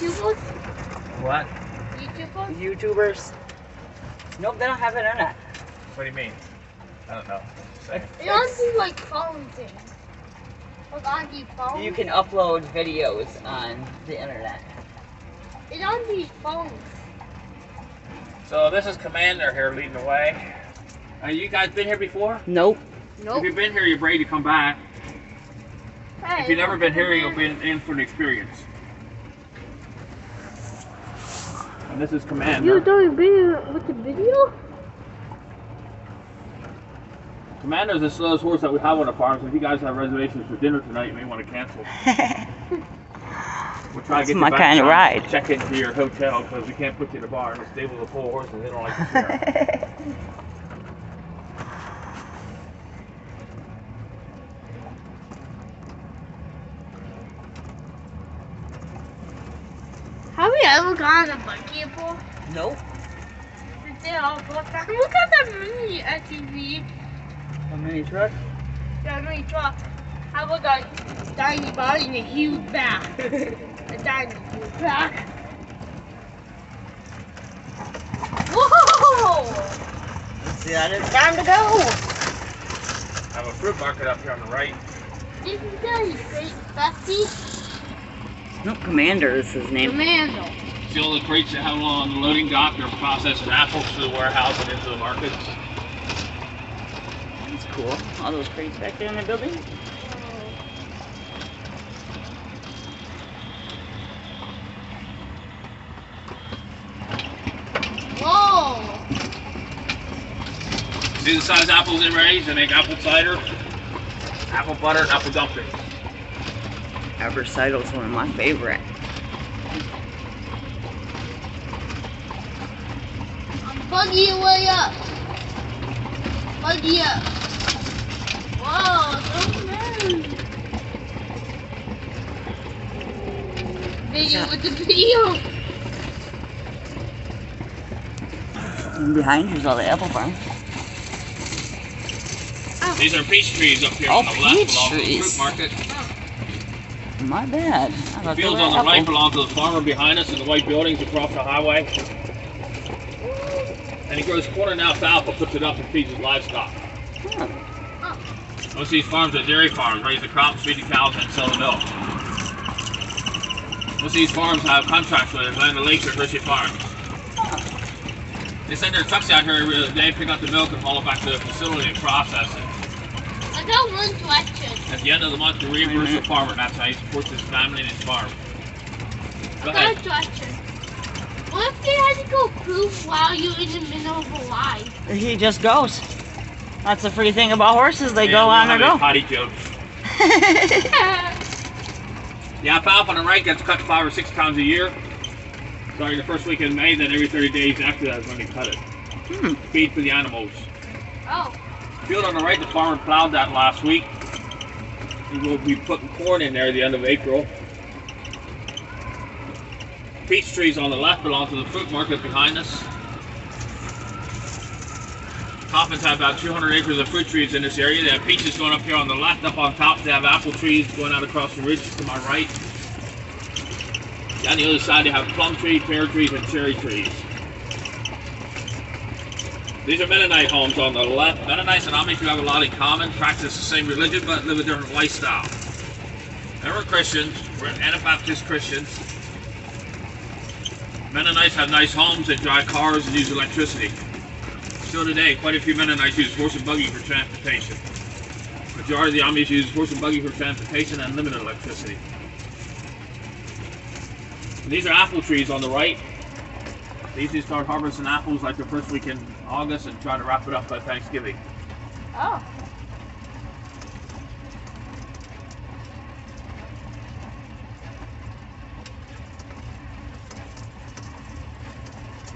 YouTubers? What? YouTubers? YouTubers? Nope, they don't have internet. What do you mean? I don't know. They don't do like phone things. Like on the phone. You can upload videos on the internet. They don't do phones. So this is Commander here leading the way. You guys been here before? Nope. If you've been here, you're ready to come back. Hey, If you've never been here, you'll be in for the experience. And this is Commander. You doing video with the video? Commander's the slowest horse that we have on the farm, so if you guys have reservations for dinner tonight, you may want to cancel. We'll try to get my you back kind of ride. check into your hotel, because we can't put you in the barn. The stable is full of horses, they don't like to share. Have you ever gone on a buggy before? Nope. They all go back. Look at that mini SUV. A mini truck? Yeah, mini truck. How about a tiny body and a huge back? A tiny huge back. Whoa! Let's see, that is time to go. I have a fruit market up here on the right. Isn't that his great bestie? Nope, Commander is his name. Commando. See all the crates that have on the loading dock, they're processing apples to the warehouse and into the markets. That's cool. All those crates back there in the building. Whoa! See the size apples they raise? They make apple cider, apple butter, and apple dumplings. Apple cider is one of my favorite. I'm buggy your way up. Buggy up. Whoa, so nice. Video with the video. And behind you is all the apple farm. These are peach trees up here Oh, on the left peach belong to the trees. fruit market. My bad. I The thought they fields were on the apple. right belong to the farmer behind us and the white buildings across the highway. And he grows corn and alfalfa, puts it up and feeds his livestock. Huh. Most of these farms are dairy farms, raise the crops, feed the cows, and sell the milk. Most of these farms have contracts with Atlantic Lakes or Richie Farms. They send their trucks out here every day, pick up the milk and haul it back to the facility and process it. I got one question. At the end of the month, you reimburse the farmer, and that's how he supports his family and his farm. Go I ahead. got a question. What if they had to go poop while you're in the middle of a line? He just goes. That's the free thing about horses. They go on their their go. potty jokes. The alfalfa on the right gets cut 5 or 6 pounds a year. Starting the first week in May, then every 30 days after that is when they cut it. Feed for the animals. Oh. The field on the right, the farmer plowed that last week. He will be putting corn in there at the end of April. Peach trees on the left belong to the fruit market behind us. Coffins have about 200 acres of fruit trees in this area. They have peaches going up here on the left. Up on top, they have apple trees going out across the ridge to my right. Down the other side, they have plum trees, pear trees, and cherry trees. These are Mennonite homes on the left. Mennonites and Amish have a lot in common, practice the same religion, but live a different lifestyle. And we're Christians. We're Anabaptist Christians. Mennonites have nice homes, they drive cars, and use electricity. Still today, quite a few Mennonites use horse and buggy for transportation. The majority of the Amish use horse and buggy for transportation and limited electricity. And these are apple trees on the right. They usually start harvesting apples like the first week in August and try to wrap it up by Thanksgiving. Oh.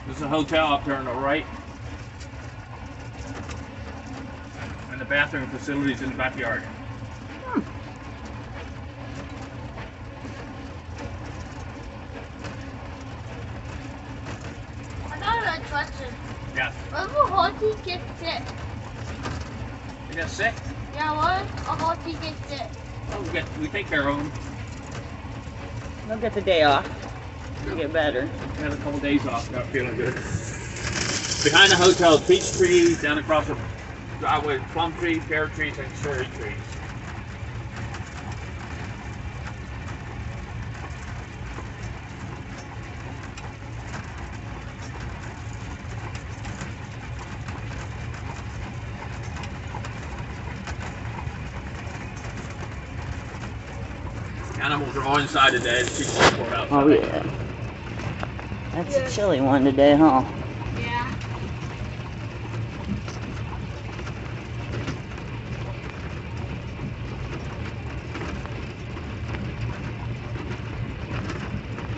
There's a hotel up there on the right. And the bathroom facilities in the backyard. I got a question. Yeah. What if a horsey gets sick? You got sick? Yeah, what if a horsey gets sick? Oh, we take care of them. They'll get the day off. You get better. Had a couple days off, not feeling good. Behind the hotel, peach trees, down across the driveway, plum trees, pear trees, and cherry trees. Animals are all inside today. The people are outside. Oh yeah. That's a chilly one today, huh? Yeah.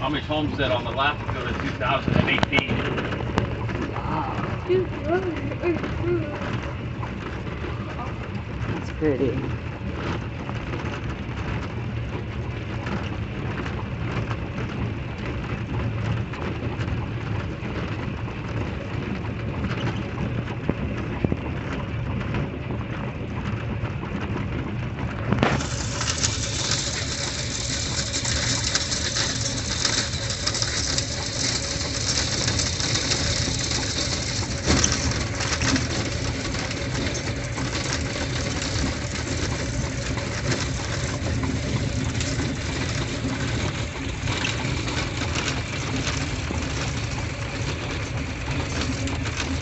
Amish Homestead on the left go to 2018. That's pretty.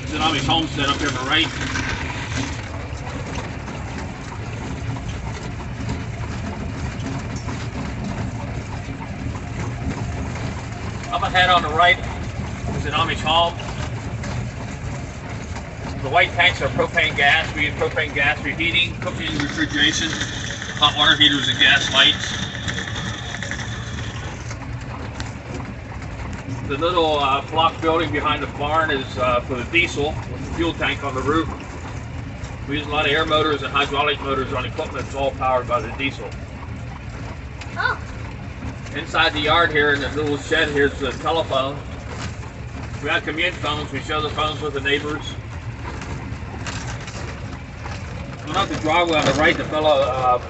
There's an Amish Homestead up here on the right. Up ahead on the right is an Amish home. The white tanks are propane gas. We use propane gas for heating, cooking, refrigeration, hot water heaters, and gas lights. The little block building behind the barn is for the diesel with the fuel tank on the roof. We use a lot of air motors and hydraulic motors on equipment that's all powered by the diesel. Oh. Inside the yard here in the little shed here's the telephone. We have commute phones. We show the phones with the neighbors. Going up the driveway on the right, the fellow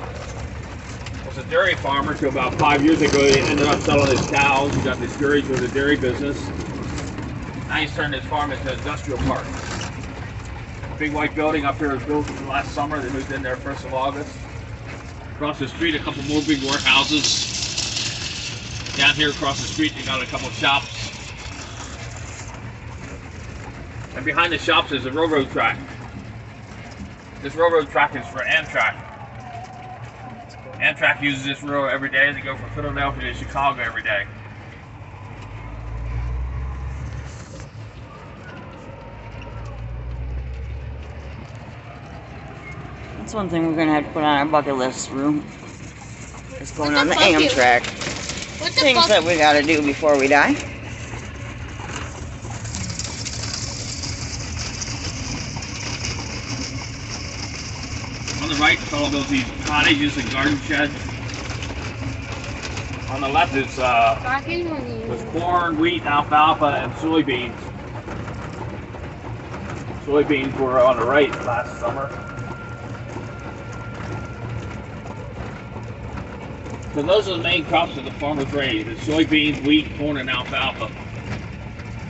was a dairy farmer till about 5 years ago. He ended up selling his cows. He got discouraged with the dairy business. Now he's turned his farm into an industrial park. A big white building up here was built last summer. They moved in there 1st of August. Across the street, a couple more big warehouses. Down here across the street, they got a couple shops. And behind the shops is a railroad track. This railroad track is for Amtrak. Amtrak uses this railroad every day. They go from Philadelphia to Chicago every day. That's one thing we're gonna have to put on our bucket list, Rue. Is going What's on the a bucket? Amtrak. What the Things fuck? that we gotta do before we die. On the right, the fellow builds these cottages and garden sheds. On the left is with corn, wheat, alfalfa, and soybeans. Soybeans were on the right last summer. So those are the main crops that the farmers raise: it's soybeans, wheat, corn, and alfalfa.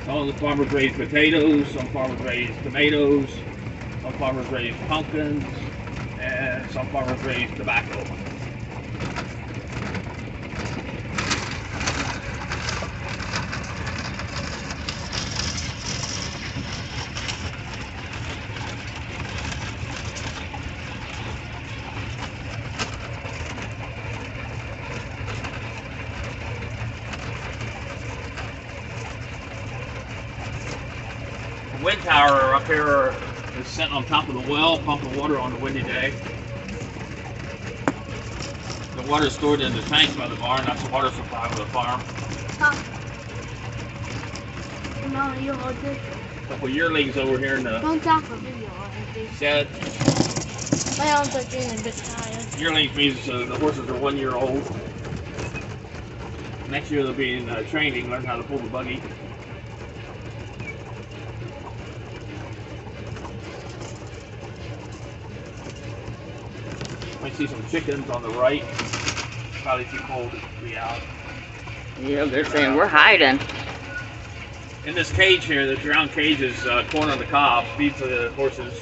Some of the farmers raise potatoes, some farmers raise tomatoes, some farmers raise pumpkins, and some farmers raise tobacco. The wind tower up here is sitting on top of the well, pumping water on a windy day. The water is stored in the tanks by the barn. That's the water supply for the farm. A couple yearlings over here in the shed. My arms are getting a bit tired. Yearlings means the horses are 1 year old. Next year they'll be in training, learn how to pull the buggy. Might see some chickens on the right. Probably too cold to be out. Yeah, they're saying we're hiding. In this cage here, the round cage is corn on the cob, feed for the horses.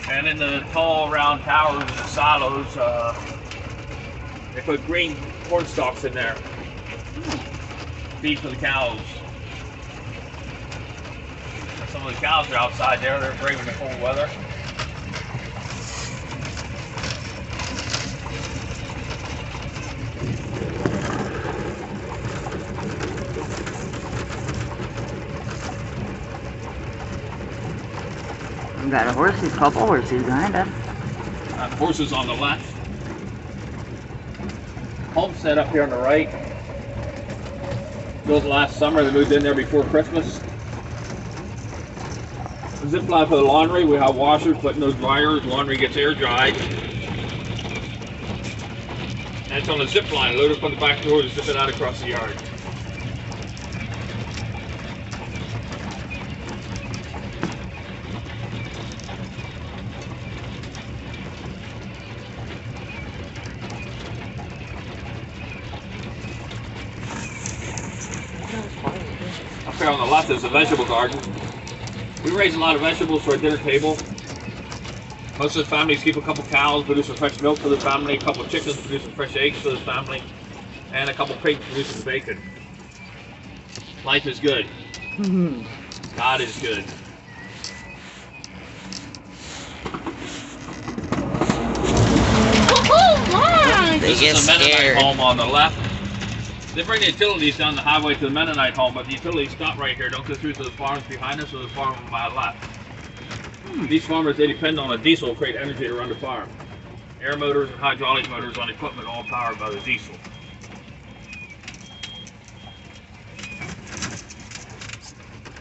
And in the tall round towers and the silos, they put green corn stalks in there. Feed for the cows. Some of the cows are outside there, they're braving the cold weather. We got a horsey, couple horses behind us. Horses on the left. Homestead up here on the right. Built last summer, they moved in there before Christmas. Zipline for the laundry, we have washers, put in those dryers, laundry gets air dried. And it's on a zip line, load up on the back door and zip it out across the yard. Up here on the left is a vegetable garden. We raise a lot of vegetables for our dinner table. Most of the families keep a couple cows, producing fresh milk for the family, a couple chickens, producing fresh eggs for the family, and a couple pigs producing bacon. Life is good. God is good. This is a Mennonite home on the left. They bring the utilities down the highway to the Mennonite home, but the utilities stop right here. Don't go through to the farms behind us or the farm on my left. These farmers, they depend on a diesel to create energy to run the farm. Air motors and hydraulic motors on equipment all powered by the diesel.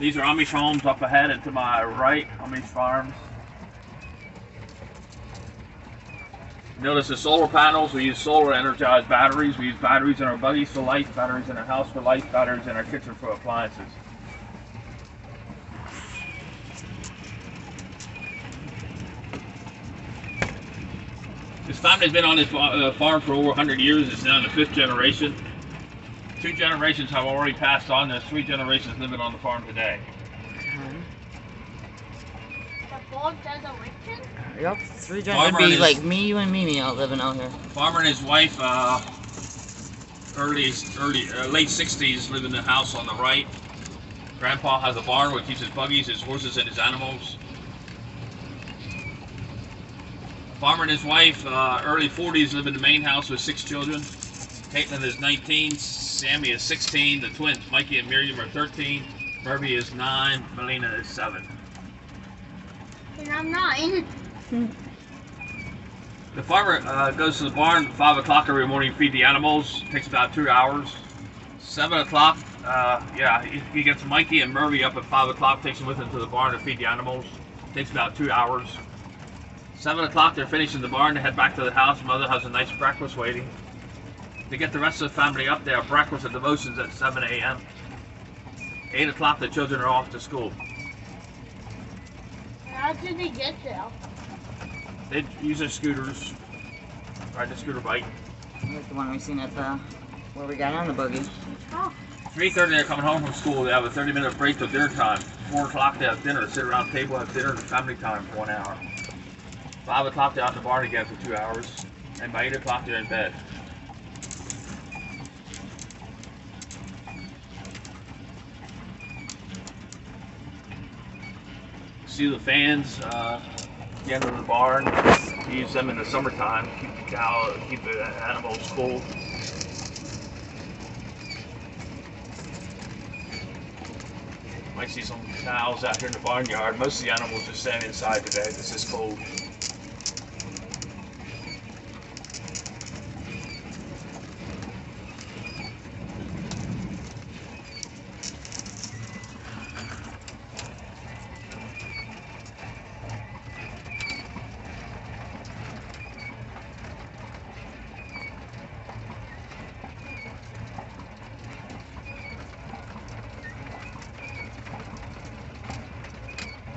These are Amish homes up ahead and to my right, Amish farms. Notice the solar panels, we use solar energized batteries. We use batteries in our buggies for light, batteries in our house for light, batteries in our kitchen for appliances. This family's been on this farm for over 100 years. It's now in the 5th generation. 2 generations have already passed on. There's 3 generations living on the farm today. Yep, 3 generations. It'd be like me, you, and Mimi out living out here. Farmer and his wife, late 60s, live in the house on the right. Grandpa has a barn where he keeps his buggies, his horses, and his animals. Farmer and his wife, early 40s, live in the main house with 6 children. Caitlin is 19, Sammy is 16, the twins, Mikey and Miriam, are 13, Murphy is 9, Melina is 7. And I'm 9. The farmer goes to the barn at 5 o'clock every morning to feed the animals. It takes about 2 hours. 7 o'clock, he gets Mikey and Murphy up at 5 o'clock, takes them with him to the barn to feed the animals. It takes about 2 hours. 7 o'clock, they're finishing the barn, they head back to the house. Mother has a nice breakfast waiting. They get the rest of the family up there, breakfast and devotions at 7 a.m. 8 o'clock, the children are off to school. How did they get there? They use their scooters, ride the scooter bike. Like the one we seen at the, where we got on the buggy. Oh. 3:30, they're coming home from school. They have a 30-minute break till dinner time. 4 o'clock, they have dinner, sit around the table, have dinner, and family time for 1 hour. 5 o'clock, they're out in the barn again for 2 hours. And by 8 o'clock, they're in bed. See the fans at the end of the barn. You use them in the summertime, keep the animals cool. Might see some cows out here in the barnyard. Most of the animals are staying inside today. This is cold.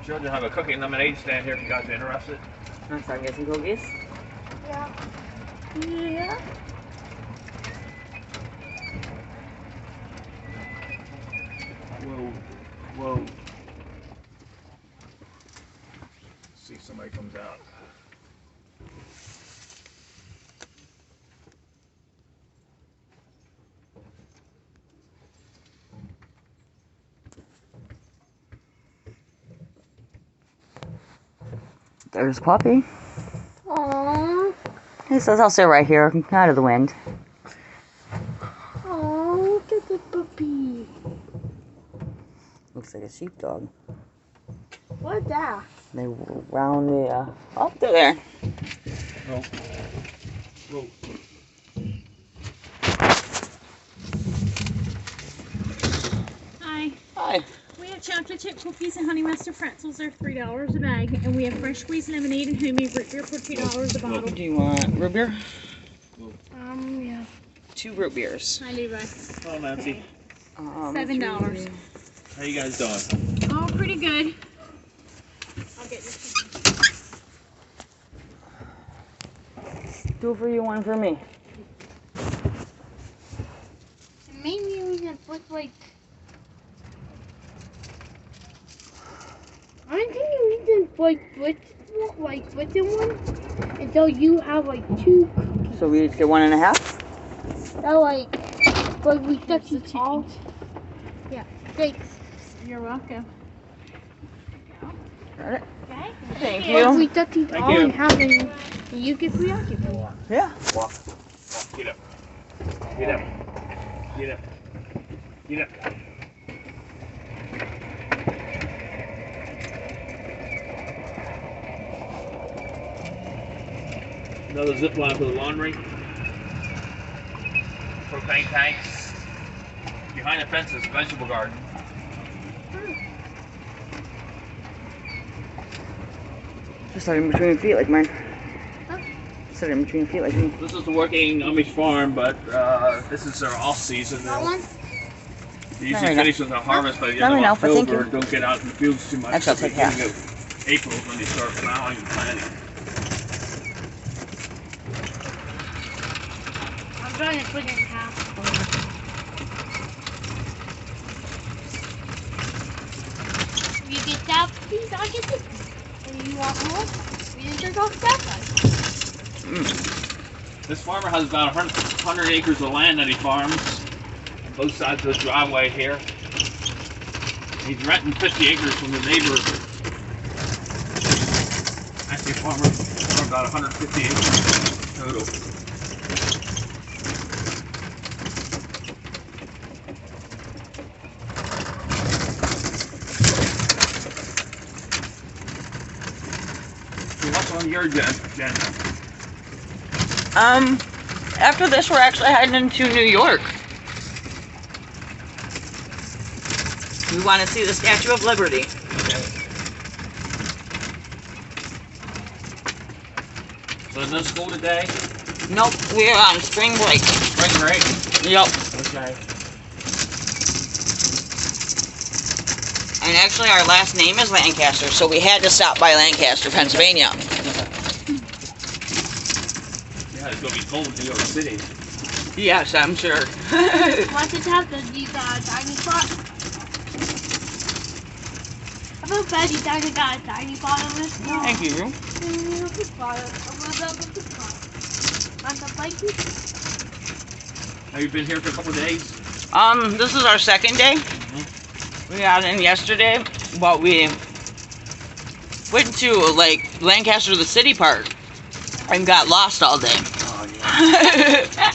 Children have a cookie and lemonade stand here if you guys are interested. Want to start getting some cookies? Yeah. Yeah. Whoa. Let's see if somebody comes out. There's Puppy. Aww. He says, I'll sit right here, out of the wind. Aww, look at the puppy. Looks like a sheepdog. What's that? They round the, oh, they're there. Oh. Whoa. Hi. Hi. We have chocolate chip cookies and honey mustard pretzels. They're $3 a bag. And we have fresh squeezed lemonade and homemade root beer for $2 a bottle. Do you want root beer? Yeah. 2 root beers. Hi, Levi. Oh, Nancy. $7. How you guys doing? Oh, pretty good. I'll get this. Two for you, 1 for me. Maybe we can put like. I think we can put within one until you have like 2 cookies. So we each get 1.5? So but we got you all. Yeah. Thanks. You're welcome. Got it? Okay. Thank But you. we got these Thank all you. and have them. You get preoccupied. Yeah. Walk. Get up. Get up. Get up. Get up. Another Zipline for the laundry. Propane tanks. Behind the fence is vegetable garden. Just set it in between your feet like mine. Huh? Set it in between your feet like me. This is the working Amish farm, but this is their off season. That one? They Not usually right finish with the harvest by the Not end right of now, but thank October. you. Don't get out in the fields too much. Actually, I'll take half. Beginning of April is when they start plowing and planting. I'm trying to put it in half. You get that piece, I'll get this piece. And you want more? We didn't drink off that one. This farmer has about 100 acres of land that he farms on both sides of the driveway here. He's renting 50 acres from the neighbor. Actually, a farmer for about 150 acres total. So what's on your agenda? After this, we're actually heading into New York. We want to see the Statue of Liberty. So there's no school today? Nope, we're on spring break. Spring break? Yep. Okay. And actually, our last name is Lancaster, so we had to stop by Lancaster, Pennsylvania. Yeah, it's gonna be cold in New York City. Yes, I'm sure. What's it have these tiny pots? I feel bad you got a tiny pot of this. Thank you. Big pot. I'm gonna build a big pot. Want some blanket? Have you been here for a couple of days? This is our second day. We got in yesterday, but we went to, like, Lancaster, the city part, and got lost all day. Oh, yeah.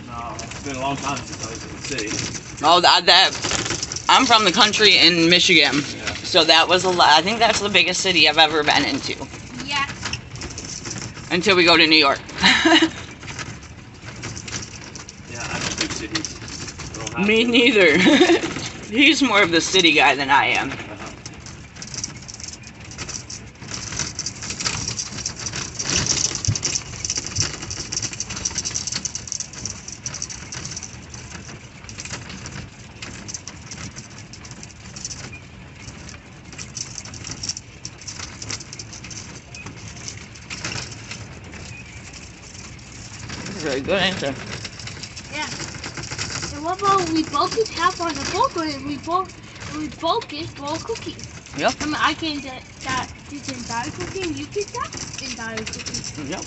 No, it's been a long time since I was in the city. Oh, I'm from the country in Michigan, Yeah. so that was a lot. I think that's the biggest city I've ever been into. Yeah. Until we go to New York. Yeah, I don't do cities. I don't have Me to. neither. He's more of the city guy than I am. Very good answer. Yeah. It What about we both eat half on the bowl and we both get bowl cookies. Yep. I mean, I can get that. You can die cookie and you get that and die cookie. Yep.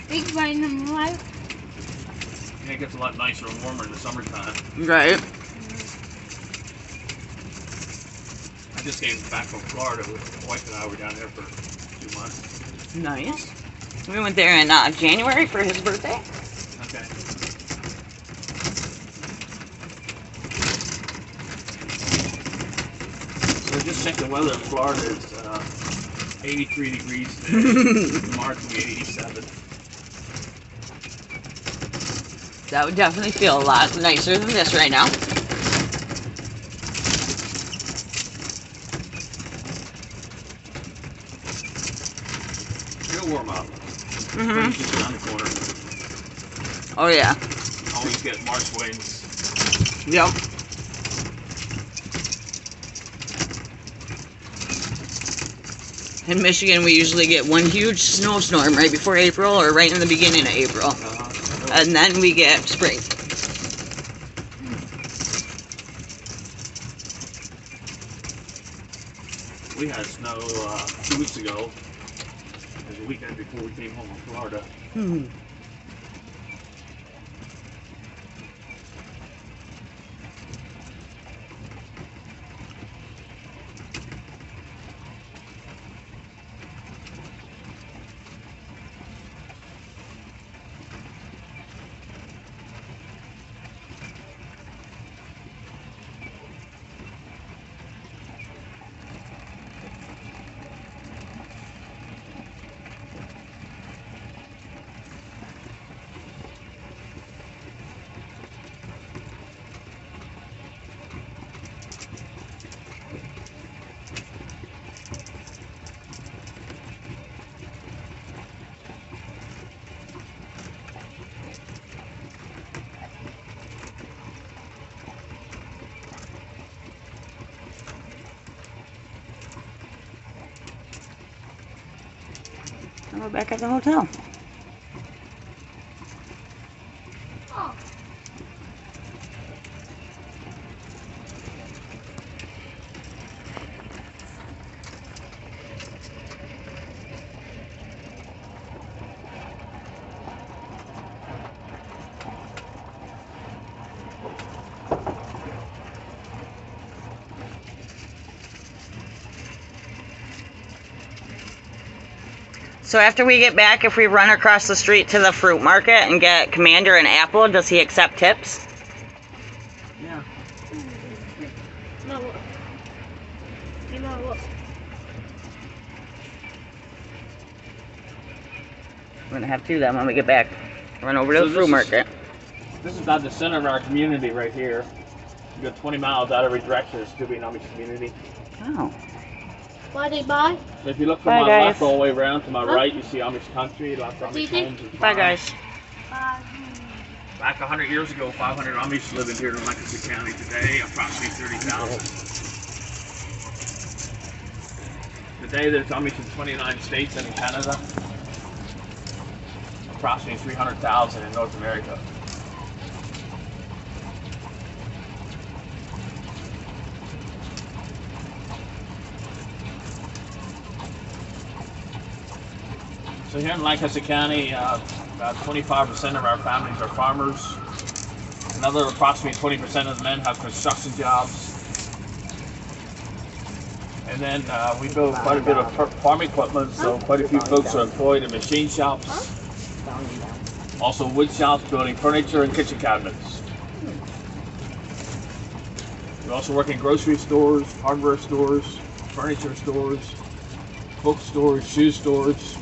Big bite in life. And it gets a lot nicer and warmer in the summertime. Right. I just came back from Florida. My wife and I were down there for 2 months. Nice. We went there in January for his birthday. Okay. So just check the weather in Florida. It's 83 degrees today. March will be 87. That would definitely feel a lot nicer than this right now. It'll warm up. Mm-hmm. Spring's just around the corner. Oh yeah. Always get March winds. Yep. In Michigan, we usually get one huge snowstorm right before April or right in the beginning of April. And then we get spring. We had snow 2 weeks ago. It was the weekend before we came home from Florida. Hmm. And we're back at the hotel. Oh. So after we get back, if we run across the street to the fruit market and get Commander an apple, does he accept tips? Yeah. No, look. You know, look. We're gonna have to then when we get back. Run over to So the fruit this is- market. This is not the center of our community right here. You go 20 miles out every direction, it's still be an Amish community. Oh. Why they buy? So if you look from Bye, my guys. left all the way around to my Huh? right, you see Amish country, lots of Do you Amish think? homes and Bye, farms. guys. Back 100 years ago, 500 Amish lived here in Lancaster County. Today, approximately 30,000. Today, there's Amish in 29 states and in Canada. Approximately 300,000 in North America. So here in Lancaster County, about 25% of our families are farmers. Another approximately 20% of the men have construction jobs. And then we build quite a bit of farm equipment, so quite a few folks are employed in machine shops. Also wood shops, building furniture and kitchen cabinets. We also work in grocery stores, hardware stores, furniture stores, bookstores, shoe stores,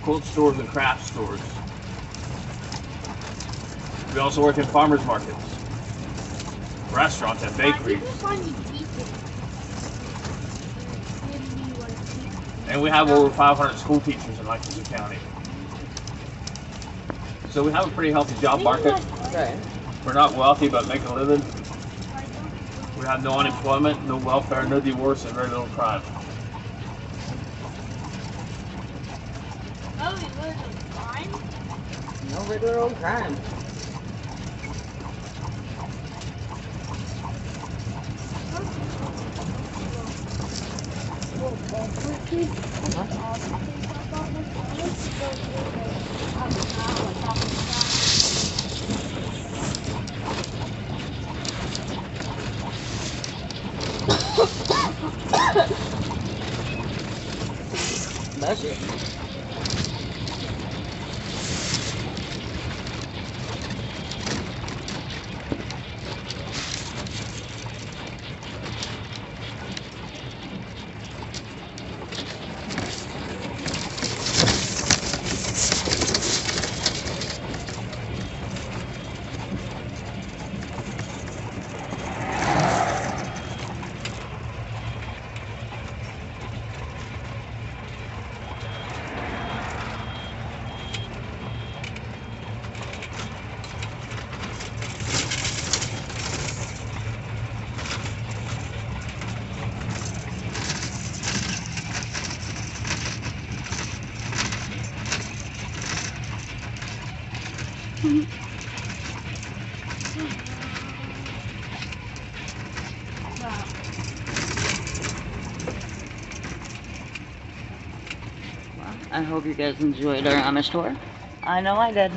quilt stores, and craft stores. We also work in farmers markets, restaurants, and bakeries. And we have over 500 school teachers in Lancaster County. So we have a pretty healthy job market. Right. We're not wealthy, but make a living. We have no unemployment, no welfare, no divorce, and very little crime. Oh, you live in farm? for their own crime. Bless you. I hope you guys enjoyed our Amish tour. I know I did.